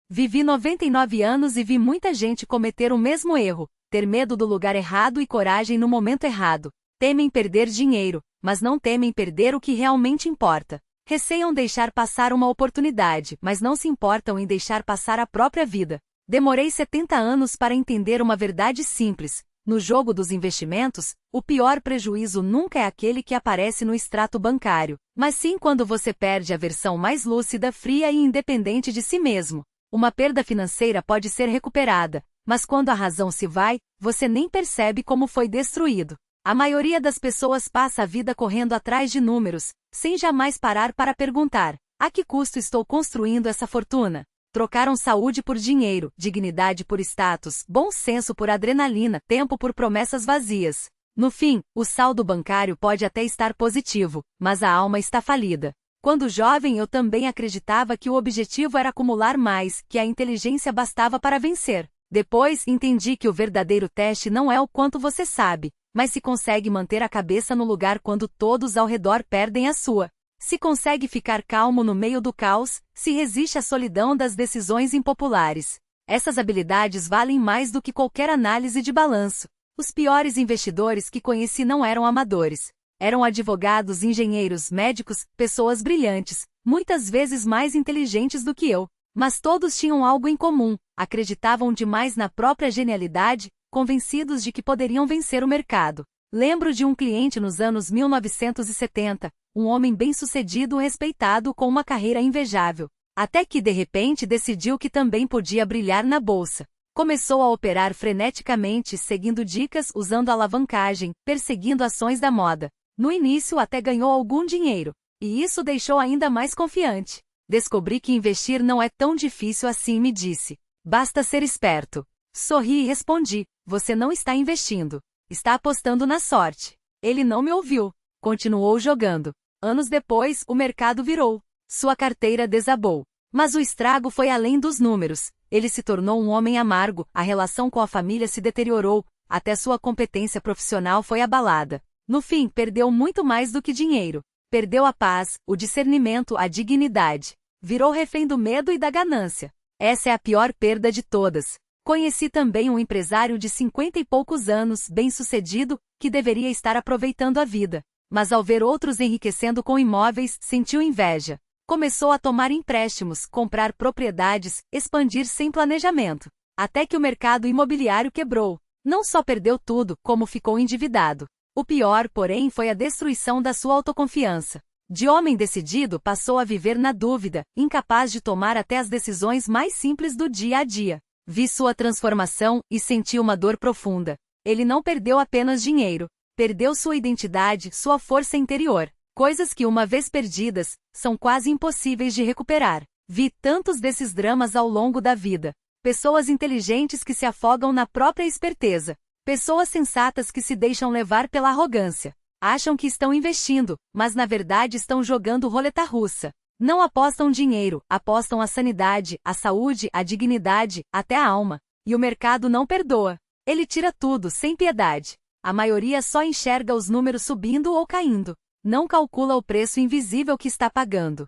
Vivi 99 anos e vi muita gente cometer o mesmo erro, ter medo do lugar errado e coragem no momento errado. Temem perder dinheiro, mas não temem perder o que realmente importa. Receiam deixar passar uma oportunidade, mas não se importam em deixar passar a própria vida. Demorei 70 anos para entender uma verdade simples. No jogo dos investimentos, o pior prejuízo nunca é aquele que aparece no extrato bancário, mas sim quando você perde a versão mais lúcida, fria e independente de si mesmo. Uma perda financeira pode ser recuperada, mas quando a razão se vai, você nem percebe como foi destruído. A maioria das pessoas passa a vida correndo atrás de números, sem jamais parar para perguntar: a que custo estou construindo essa fortuna? Trocaram saúde por dinheiro, dignidade por status, bom senso por adrenalina, tempo por promessas vazias. No fim, o saldo bancário pode até estar positivo, mas a alma está falida. Quando jovem eu também acreditava que o objetivo era acumular mais, que a inteligência bastava para vencer. Depois entendi que o verdadeiro teste não é o quanto você sabe, mas se consegue manter a cabeça no lugar quando todos ao redor perdem a sua. Se consegue ficar calmo no meio do caos, se resiste à solidão das decisões impopulares. Essas habilidades valem mais do que qualquer análise de balanço. Os piores investidores que conheci não eram amadores. Eram advogados, engenheiros, médicos, pessoas brilhantes, muitas vezes mais inteligentes do que eu. Mas todos tinham algo em comum: acreditavam demais na própria genialidade, convencidos de que poderiam vencer o mercado. Lembro de um cliente nos anos 1970, um homem bem-sucedido e respeitado com uma carreira invejável. Até que de repente decidiu que também podia brilhar na bolsa. Começou a operar freneticamente, seguindo dicas, usando alavancagem, perseguindo ações da moda. No início até ganhou algum dinheiro, e isso deixou ainda mais confiante. Descobri que investir não é tão difícil assim, me disse. Basta ser esperto. Sorri e respondi: você não está investindo. Está apostando na sorte. Ele não me ouviu. Continuou jogando. Anos depois, o mercado virou. Sua carteira desabou. Mas o estrago foi além dos números. Ele se tornou um homem amargo, a relação com a família se deteriorou, até sua competência profissional foi abalada. No fim, perdeu muito mais do que dinheiro. Perdeu a paz, o discernimento, a dignidade. Virou refém do medo e da ganância. Essa é a pior perda de todas. Conheci também um empresário de 50 e poucos anos, bem-sucedido, que deveria estar aproveitando a vida. Mas ao ver outros enriquecendo com imóveis, sentiu inveja. Começou a tomar empréstimos, comprar propriedades, expandir sem planejamento. Até que o mercado imobiliário quebrou. Não só perdeu tudo, como ficou endividado. O pior, porém, foi a destruição da sua autoconfiança. De homem decidido passou a viver na dúvida, incapaz de tomar até as decisões mais simples do dia a dia. Vi sua transformação e senti uma dor profunda. Ele não perdeu apenas dinheiro. Perdeu sua identidade, sua força interior. Coisas que, uma vez perdidas, são quase impossíveis de recuperar. Vi tantos desses dramas ao longo da vida. Pessoas inteligentes que se afogam na própria esperteza. Pessoas sensatas que se deixam levar pela arrogância. Acham que estão investindo, mas na verdade estão jogando roleta russa. Não apostam dinheiro, apostam a sanidade, a saúde, a dignidade, até a alma. E o mercado não perdoa. Ele tira tudo, sem piedade. A maioria só enxerga os números subindo ou caindo. Não calcula o preço invisível que está pagando.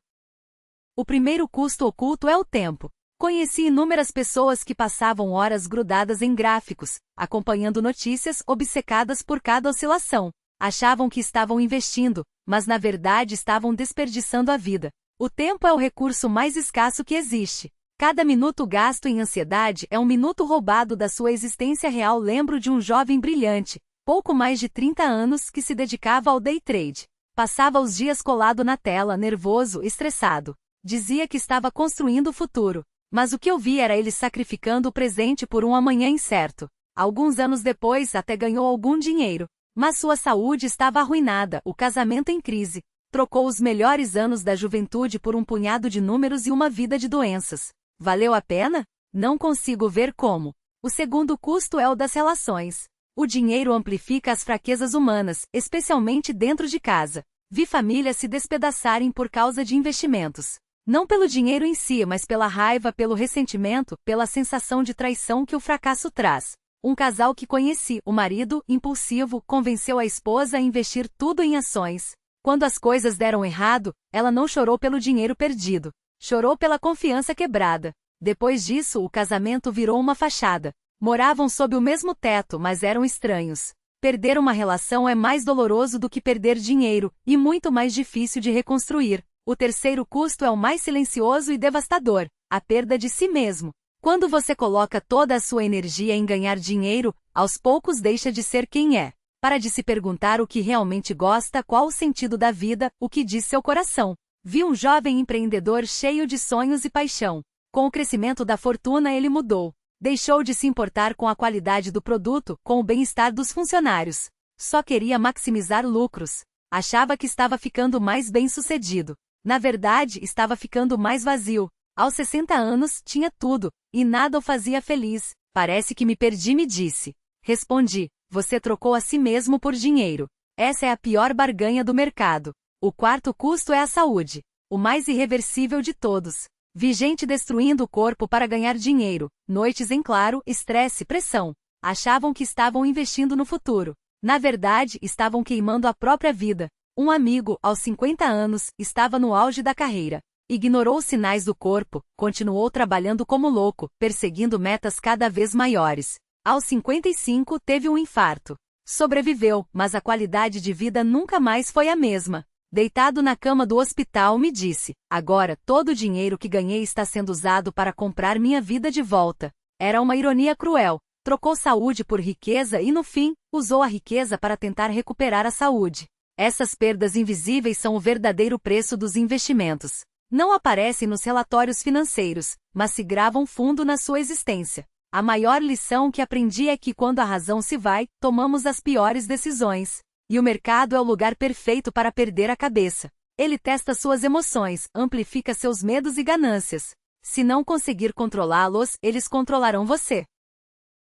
O primeiro custo oculto é o tempo. Conheci inúmeras pessoas que passavam horas grudadas em gráficos, acompanhando notícias, obcecadas por cada oscilação. Achavam que estavam investindo, mas na verdade estavam desperdiçando a vida. O tempo é o recurso mais escasso que existe. Cada minuto gasto em ansiedade é um minuto roubado da sua existência real. Lembro de um jovem brilhante, pouco mais de 30 anos, que se dedicava ao day trade. Passava os dias colado na tela, nervoso, estressado. Dizia que estava construindo o futuro. Mas o que eu vi era ele sacrificando o presente por um amanhã incerto. Alguns anos depois até ganhou algum dinheiro. Mas sua saúde estava arruinada, o casamento em crise. Trocou os melhores anos da juventude por um punhado de números e uma vida de doenças. Valeu a pena? Não consigo ver como. O segundo custo é o das relações. O dinheiro amplifica as fraquezas humanas, especialmente dentro de casa. Vi famílias se despedaçarem por causa de investimentos. Não pelo dinheiro em si, mas pela raiva, pelo ressentimento, pela sensação de traição que o fracasso traz. Um casal que conheci, o marido, impulsivo, convenceu a esposa a investir tudo em ações. Quando as coisas deram errado, ela não chorou pelo dinheiro perdido. Chorou pela confiança quebrada. Depois disso, o casamento virou uma fachada. Moravam sob o mesmo teto, mas eram estranhos. Perder uma relação é mais doloroso do que perder dinheiro, e muito mais difícil de reconstruir. O terceiro custo é o mais silencioso e devastador: a perda de si mesmo. Quando você coloca toda a sua energia em ganhar dinheiro, aos poucos deixa de ser quem é. Para de se perguntar o que realmente gosta, qual o sentido da vida, o que diz seu coração. Vi um jovem empreendedor cheio de sonhos e paixão. Com o crescimento da fortuna ele mudou. Deixou de se importar com a qualidade do produto, com o bem-estar dos funcionários. Só queria maximizar lucros. Achava que estava ficando mais bem-sucedido. Na verdade, estava ficando mais vazio. Aos 60 anos, tinha tudo, e nada o fazia feliz. Parece que me perdi, me disse. Respondi: você trocou a si mesmo por dinheiro. Essa é a pior barganha do mercado. O quarto custo é a saúde. O mais irreversível de todos. Vi gente destruindo o corpo para ganhar dinheiro, noites em claro, estresse, pressão. Achavam que estavam investindo no futuro. Na verdade, estavam queimando a própria vida. Um amigo, aos 50 anos, estava no auge da carreira. Ignorou os sinais do corpo, continuou trabalhando como louco, perseguindo metas cada vez maiores. Aos 55, teve um infarto. Sobreviveu, mas a qualidade de vida nunca mais foi a mesma. Deitado na cama do hospital, me disse: agora todo o dinheiro que ganhei está sendo usado para comprar minha vida de volta. Era uma ironia cruel. Trocou saúde por riqueza e, no fim, usou a riqueza para tentar recuperar a saúde. Essas perdas invisíveis são o verdadeiro preço dos investimentos. Não aparecem nos relatórios financeiros, mas se gravam fundo na sua existência. A maior lição que aprendi é que quando a razão se vai, tomamos as piores decisões. E o mercado é o lugar perfeito para perder a cabeça. Ele testa suas emoções, amplifica seus medos e ganâncias. Se não conseguir controlá-los, eles controlarão você.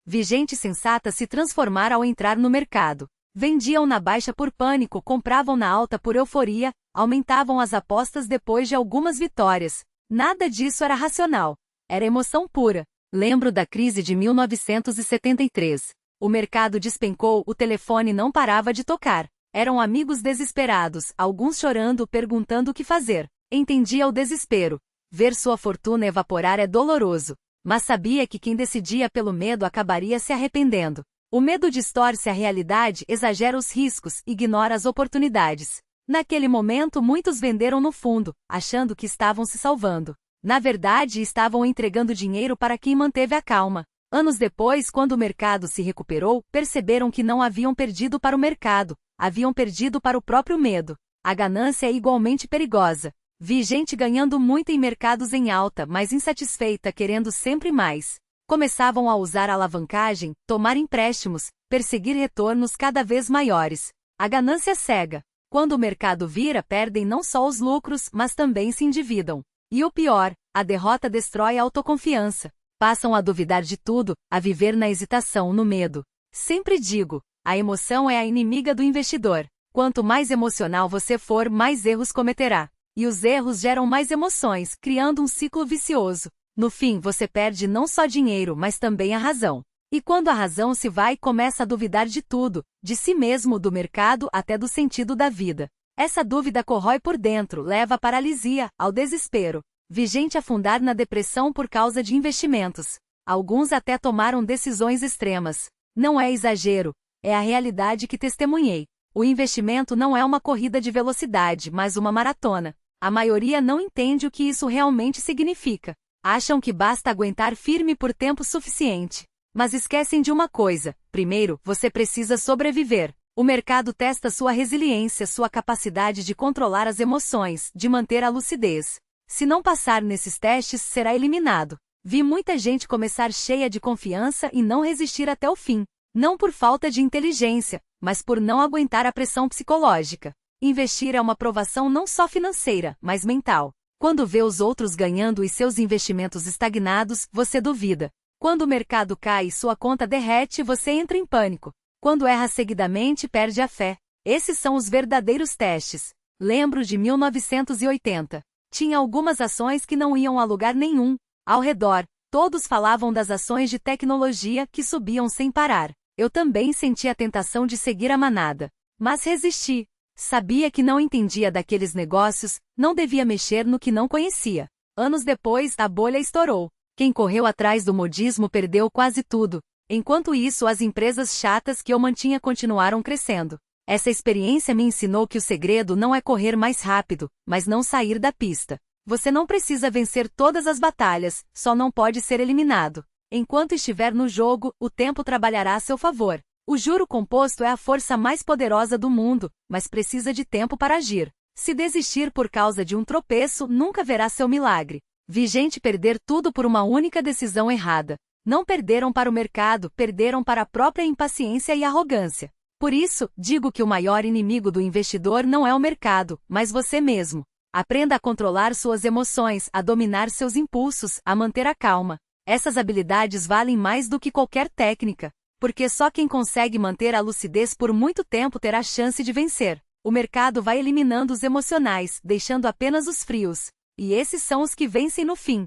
Vi gente sensata se transformar ao entrar no mercado. Vendiam na baixa por pânico, compravam na alta por euforia, aumentavam as apostas depois de algumas vitórias. Nada disso era racional. Era emoção pura. Lembro da crise de 1973. O mercado despencou, o telefone não parava de tocar. Eram amigos desesperados, alguns chorando, perguntando o que fazer. Entendia o desespero. Ver sua fortuna evaporar é doloroso. Mas sabia que quem decidia pelo medo acabaria se arrependendo. O medo distorce a realidade, exagera os riscos, ignora as oportunidades. Naquele momento muitos venderam no fundo, achando que estavam se salvando. Na verdade, estavam entregando dinheiro para quem manteve a calma. Anos depois, quando o mercado se recuperou, perceberam que não haviam perdido para o mercado, haviam perdido para o próprio medo. A ganância é igualmente perigosa. Vi gente ganhando muito em mercados em alta, mas insatisfeita, querendo sempre mais. Começavam a usar a alavancagem, tomar empréstimos, perseguir retornos cada vez maiores. A ganância cega. Quando o mercado vira, perdem não só os lucros, mas também se endividam. E o pior, a derrota destrói a autoconfiança. Passam a duvidar de tudo, a viver na hesitação, no medo. Sempre digo, a emoção é a inimiga do investidor. Quanto mais emocional você for, mais erros cometerá. E os erros geram mais emoções, criando um ciclo vicioso. No fim, você perde não só dinheiro, mas também a razão. E quando a razão se vai, começa a duvidar de tudo, de si mesmo, do mercado, até do sentido da vida. Essa dúvida corrói por dentro, leva à paralisia, ao desespero. Vi gente afundar na depressão por causa de investimentos. Alguns até tomaram decisões extremas. Não é exagero, é a realidade que testemunhei. O investimento não é uma corrida de velocidade, mas uma maratona. A maioria não entende o que isso realmente significa. Acham que basta aguentar firme por tempo suficiente. Mas esquecem de uma coisa: primeiro, você precisa sobreviver. O mercado testa sua resiliência, sua capacidade de controlar as emoções, de manter a lucidez. Se não passar nesses testes, será eliminado. Vi muita gente começar cheia de confiança e não resistir até o fim. Não por falta de inteligência, mas por não aguentar a pressão psicológica. Investir é uma provação não só financeira, mas mental. Quando vê os outros ganhando e seus investimentos estagnados, você duvida. Quando o mercado cai e sua conta derrete, você entra em pânico. Quando erra seguidamente, perde a fé. Esses são os verdadeiros testes. Lembro de 1980. Tinha algumas ações que não iam a lugar nenhum. Ao redor, todos falavam das ações de tecnologia que subiam sem parar. Eu também senti a tentação de seguir a manada. Mas resisti. Sabia que não entendia daqueles negócios, não devia mexer no que não conhecia. Anos depois, a bolha estourou. Quem correu atrás do modismo perdeu quase tudo. Enquanto isso, as empresas chatas que eu mantinha continuaram crescendo. Essa experiência me ensinou que o segredo não é correr mais rápido, mas não sair da pista. Você não precisa vencer todas as batalhas, só não pode ser eliminado. Enquanto estiver no jogo, o tempo trabalhará a seu favor. O juro composto é a força mais poderosa do mundo, mas precisa de tempo para agir. Se desistir por causa de um tropeço, nunca verá seu milagre. Vi gente perder tudo por uma única decisão errada. Não perderam para o mercado, perderam para a própria impaciência e arrogância. Por isso, digo que o maior inimigo do investidor não é o mercado, mas você mesmo. Aprenda a controlar suas emoções, a dominar seus impulsos, a manter a calma. Essas habilidades valem mais do que qualquer técnica, porque só quem consegue manter a lucidez por muito tempo terá chance de vencer. O mercado vai eliminando os emocionais, deixando apenas os frios, e esses são os que vencem no fim.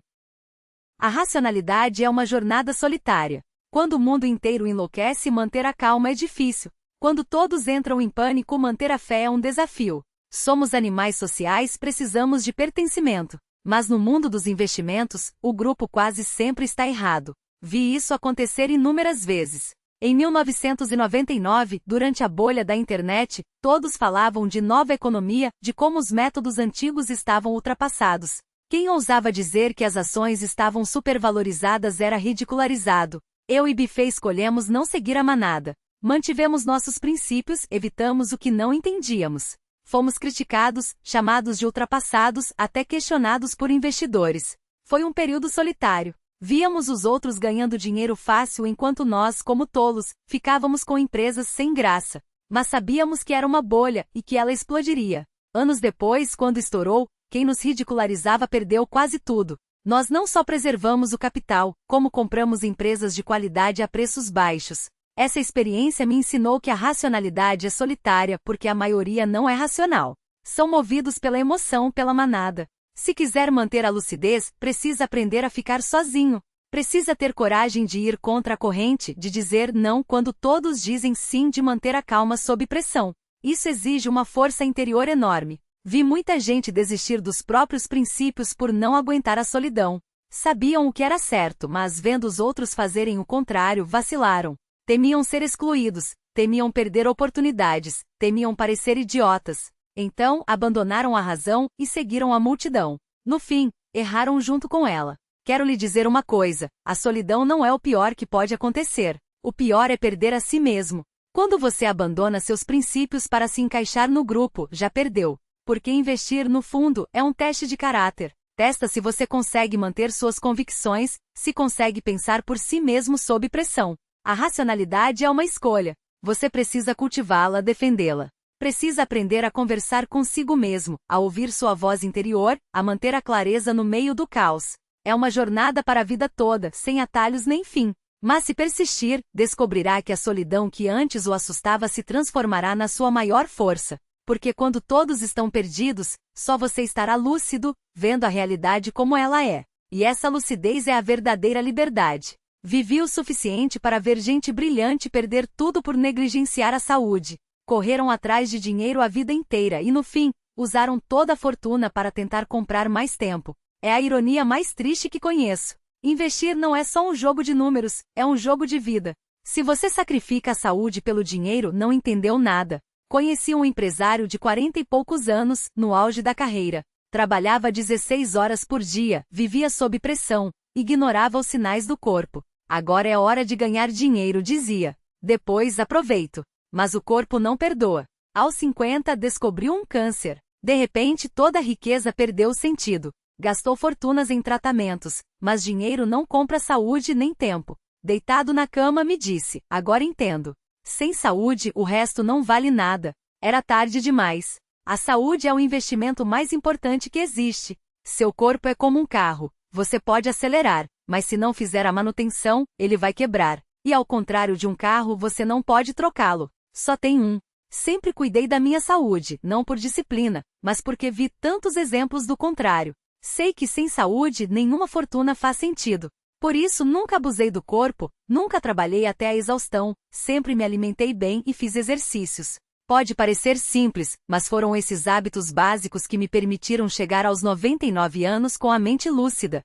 A racionalidade é uma jornada solitária. Quando o mundo inteiro enlouquece, manter a calma é difícil. Quando todos entram em pânico, manter a fé é um desafio. Somos animais sociais, precisamos de pertencimento. Mas no mundo dos investimentos, o grupo quase sempre está errado. Vi isso acontecer inúmeras vezes. Em 1999, durante a bolha da internet, todos falavam de nova economia, de como os métodos antigos estavam ultrapassados. Quem ousava dizer que as ações estavam supervalorizadas era ridicularizado. Eu e Buffett escolhemos não seguir a manada. Mantivemos nossos princípios, evitamos o que não entendíamos. Fomos criticados, chamados de ultrapassados, até questionados por investidores. Foi um período solitário. Víamos os outros ganhando dinheiro fácil enquanto nós, como tolos, ficávamos com empresas sem graça. Mas sabíamos que era uma bolha e que ela explodiria. Anos depois, quando estourou, quem nos ridicularizava perdeu quase tudo. Nós não só preservamos o capital, como compramos empresas de qualidade a preços baixos. Essa experiência me ensinou que a racionalidade é solitária porque a maioria não é racional. São movidos pela emoção, pela manada. Se quiser manter a lucidez, precisa aprender a ficar sozinho. Precisa ter coragem de ir contra a corrente, de dizer não quando todos dizem sim, de manter a calma sob pressão. Isso exige uma força interior enorme. Vi muita gente desistir dos próprios princípios por não aguentar a solidão. Sabiam o que era certo, mas vendo os outros fazerem o contrário, vacilaram. Temiam ser excluídos, temiam perder oportunidades, temiam parecer idiotas. Então, abandonaram a razão e seguiram a multidão. No fim, erraram junto com ela. Quero lhe dizer uma coisa, a solidão não é o pior que pode acontecer. O pior é perder a si mesmo. Quando você abandona seus princípios para se encaixar no grupo, já perdeu. Porque investir, no fundo, é um teste de caráter. Testa se você consegue manter suas convicções, se consegue pensar por si mesmo sob pressão. A racionalidade é uma escolha. Você precisa cultivá-la, defendê-la. Precisa aprender a conversar consigo mesmo, a ouvir sua voz interior, a manter a clareza no meio do caos. É uma jornada para a vida toda, sem atalhos nem fim. Mas se persistir, descobrirá que a solidão que antes o assustava se transformará na sua maior força. Porque quando todos estão perdidos, só você estará lúcido, vendo a realidade como ela é. E essa lucidez é a verdadeira liberdade. Vivi o suficiente para ver gente brilhante perder tudo por negligenciar a saúde. Correram atrás de dinheiro a vida inteira e, no fim, usaram toda a fortuna para tentar comprar mais tempo. É a ironia mais triste que conheço. Investir não é só um jogo de números, é um jogo de vida. Se você sacrifica a saúde pelo dinheiro, não entendeu nada. Conheci um empresário de 40 e poucos anos, no auge da carreira. Trabalhava 16 horas por dia, vivia sob pressão, ignorava os sinais do corpo. Agora é hora de ganhar dinheiro, dizia. Depois aproveito. Mas o corpo não perdoa. Aos 50 descobriu um câncer. De repente toda a riqueza perdeu o sentido. Gastou fortunas em tratamentos, mas dinheiro não compra saúde nem tempo. Deitado na cama me disse, agora entendo. Sem saúde, o resto não vale nada. Era tarde demais. A saúde é o investimento mais importante que existe. Seu corpo é como um carro. Você pode acelerar, mas se não fizer a manutenção, ele vai quebrar. E ao contrário de um carro, você não pode trocá-lo. Só tem um. Sempre cuidei da minha saúde, não por disciplina, mas porque vi tantos exemplos do contrário. Sei que sem saúde, nenhuma fortuna faz sentido. Por isso nunca abusei do corpo, nunca trabalhei até a exaustão, sempre me alimentei bem e fiz exercícios. Pode parecer simples, mas foram esses hábitos básicos que me permitiram chegar aos 99 anos com a mente lúcida.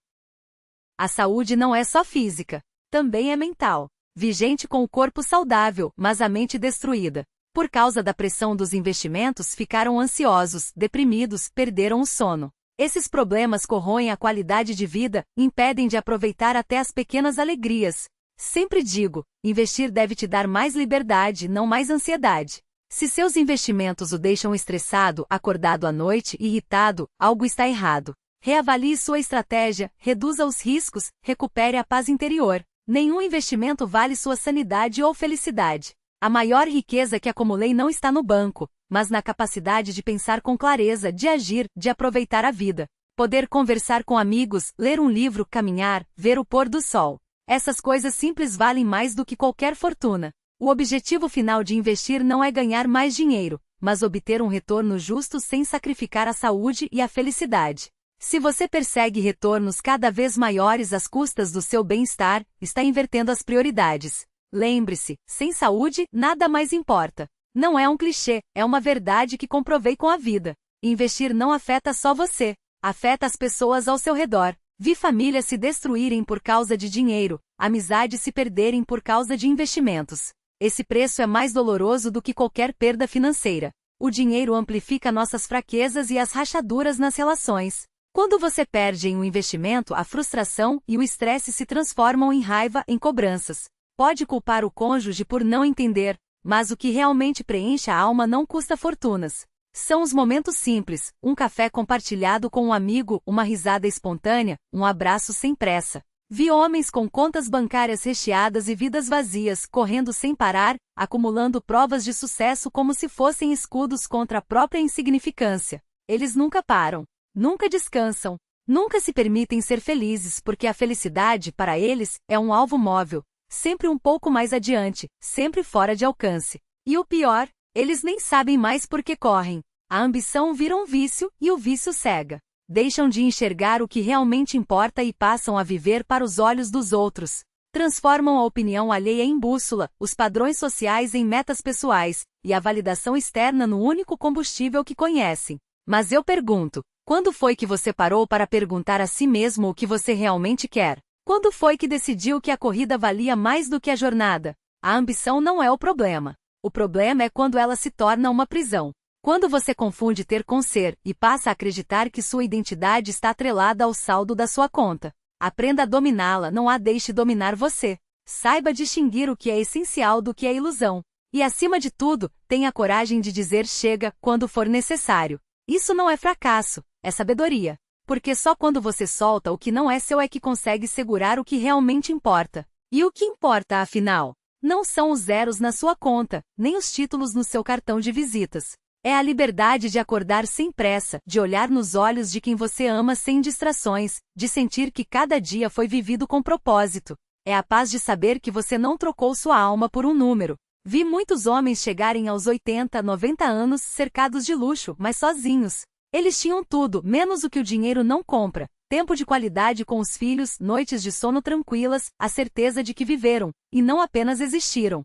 A saúde não é só física, também é mental. Vi gente com o corpo saudável, mas a mente destruída. Por causa da pressão dos investimentos, ficaram ansiosos, deprimidos, perderam o sono. Esses problemas corroem a qualidade de vida, impedem de aproveitar até as pequenas alegrias. Sempre digo, investir deve te dar mais liberdade, não mais ansiedade. Se seus investimentos o deixam estressado, acordado à noite, irritado, algo está errado. Reavalie sua estratégia, reduza os riscos, recupere a paz interior. Nenhum investimento vale sua sanidade ou felicidade. A maior riqueza que acumulei não está no banco, mas na capacidade de pensar com clareza, de agir, de aproveitar a vida. Poder conversar com amigos, ler um livro, caminhar, ver o pôr do sol. Essas coisas simples valem mais do que qualquer fortuna. O objetivo final de investir não é ganhar mais dinheiro, mas obter um retorno justo sem sacrificar a saúde e a felicidade. Se você persegue retornos cada vez maiores às custas do seu bem-estar, está invertendo as prioridades. Lembre-se, sem saúde, nada mais importa. Não é um clichê, é uma verdade que comprovei com a vida. Investir não afeta só você, afeta as pessoas ao seu redor. Vi famílias se destruírem por causa de dinheiro, amizades se perderem por causa de investimentos. Esse preço é mais doloroso do que qualquer perda financeira. O dinheiro amplifica nossas fraquezas e as rachaduras nas relações. Quando você perde em um investimento, a frustração e o estresse se transformam em raiva, em cobranças. Pode culpar o cônjuge por não entender, mas o que realmente preenche a alma não custa fortunas. São os momentos simples, um café compartilhado com um amigo, uma risada espontânea, um abraço sem pressa. Vi homens com contas bancárias recheadas e vidas vazias, correndo sem parar, acumulando provas de sucesso como se fossem escudos contra a própria insignificância. Eles nunca param, nunca descansam, nunca se permitem ser felizes porque a felicidade, para eles, é um alvo móvel. Sempre um pouco mais adiante, sempre fora de alcance. E o pior, eles nem sabem mais por que correm. A ambição vira um vício e o vício cega. Deixam de enxergar o que realmente importa e passam a viver para os olhos dos outros. Transformam a opinião alheia em bússola, os padrões sociais em metas pessoais, e a validação externa no único combustível que conhecem. Mas eu pergunto, quando foi que você parou para perguntar a si mesmo o que você realmente quer? Quando foi que decidiu que a corrida valia mais do que a jornada? A ambição não é o problema. O problema é quando ela se torna uma prisão. Quando você confunde ter com ser e passa a acreditar que sua identidade está atrelada ao saldo da sua conta. Aprenda a dominá-la, não a deixe dominar você. Saiba distinguir o que é essencial do que é ilusão. E acima de tudo, tenha coragem de dizer chega quando for necessário. Isso não é fracasso, é sabedoria. Porque só quando você solta o que não é seu é que consegue segurar o que realmente importa. E o que importa, afinal? Não são os zeros na sua conta, nem os títulos no seu cartão de visitas. É a liberdade de acordar sem pressa, de olhar nos olhos de quem você ama sem distrações, de sentir que cada dia foi vivido com propósito. É a paz de saber que você não trocou sua alma por um número. Vi muitos homens chegarem aos 80, 90 anos cercados de luxo, mas sozinhos. Eles tinham tudo, menos o que o dinheiro não compra. Tempo de qualidade com os filhos, noites de sono tranquilas, a certeza de que viveram, e não apenas existiram.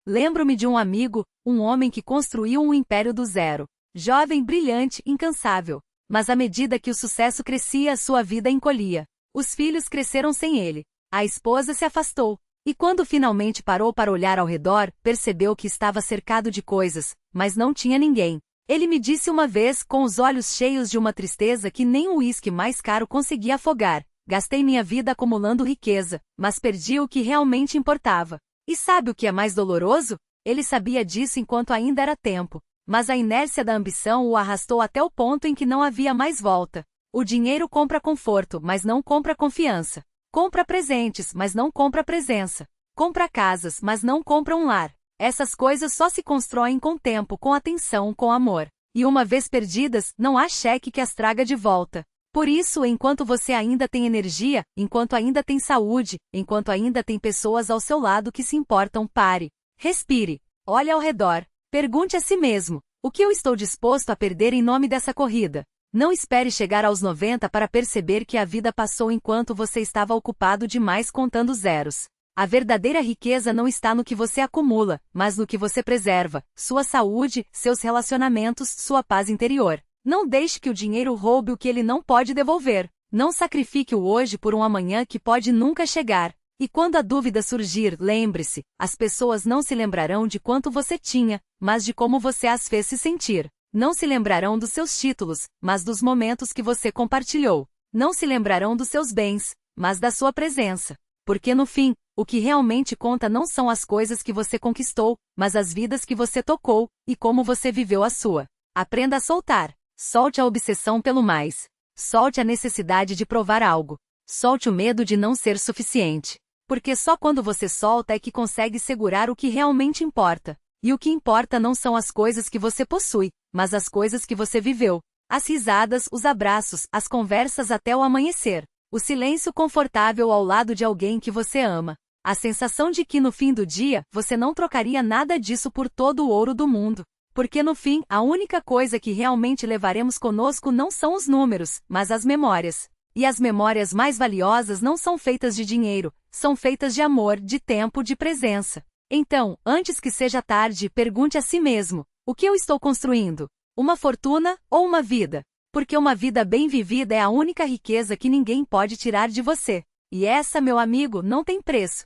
Lembro-me de um amigo, um homem que construiu um império do zero. Jovem, brilhante, incansável. Mas à medida que o sucesso crescia, sua vida encolhia. Os filhos cresceram sem ele. A esposa se afastou. E quando finalmente parou para olhar ao redor, percebeu que estava cercado de coisas, mas não tinha ninguém. Ele me disse uma vez, com os olhos cheios de uma tristeza que nem o uísque mais caro conseguia afogar: gastei minha vida acumulando riqueza, mas perdi o que realmente importava. E sabe o que é mais doloroso? Ele sabia disso enquanto ainda era tempo, mas a inércia da ambição o arrastou até o ponto em que não havia mais volta. O dinheiro compra conforto, mas não compra confiança. Compra presentes, mas não compra presença. Compra casas, mas não compra um lar. Essas coisas só se constroem com tempo, com atenção, com amor. E uma vez perdidas, não há cheque que as traga de volta. Por isso, enquanto você ainda tem energia, enquanto ainda tem saúde, enquanto ainda tem pessoas ao seu lado que se importam, pare. Respire. Olhe ao redor. Pergunte a si mesmo: o que eu estou disposto a perder em nome dessa corrida? Não espere chegar aos 90 para perceber que a vida passou enquanto você estava ocupado demais contando zeros. A verdadeira riqueza não está no que você acumula, mas no que você preserva: sua saúde, seus relacionamentos, sua paz interior. Não deixe que o dinheiro roube o que ele não pode devolver. Não sacrifique o hoje por um amanhã que pode nunca chegar. E quando a dúvida surgir, lembre-se, as pessoas não se lembrarão de quanto você tinha, mas de como você as fez se sentir. Não se lembrarão dos seus títulos, mas dos momentos que você compartilhou. Não se lembrarão dos seus bens, mas da sua presença. Porque no fim, o que realmente conta não são as coisas que você conquistou, mas as vidas que você tocou, e como você viveu a sua. Aprenda a soltar. Solte a obsessão pelo mais. Solte a necessidade de provar algo. Solte o medo de não ser suficiente. Porque só quando você solta é que consegue segurar o que realmente importa. E o que importa não são as coisas que você possui, mas as coisas que você viveu. As risadas, os abraços, as conversas até o amanhecer. O silêncio confortável ao lado de alguém que você ama. A sensação de que no fim do dia, você não trocaria nada disso por todo o ouro do mundo. Porque no fim, a única coisa que realmente levaremos conosco não são os números, mas as memórias. E as memórias mais valiosas não são feitas de dinheiro, são feitas de amor, de tempo, de presença. Então, antes que seja tarde, pergunte a si mesmo: o que eu estou construindo? Uma fortuna ou uma vida? Porque uma vida bem vivida é a única riqueza que ninguém pode tirar de você. E essa, meu amigo, não tem preço.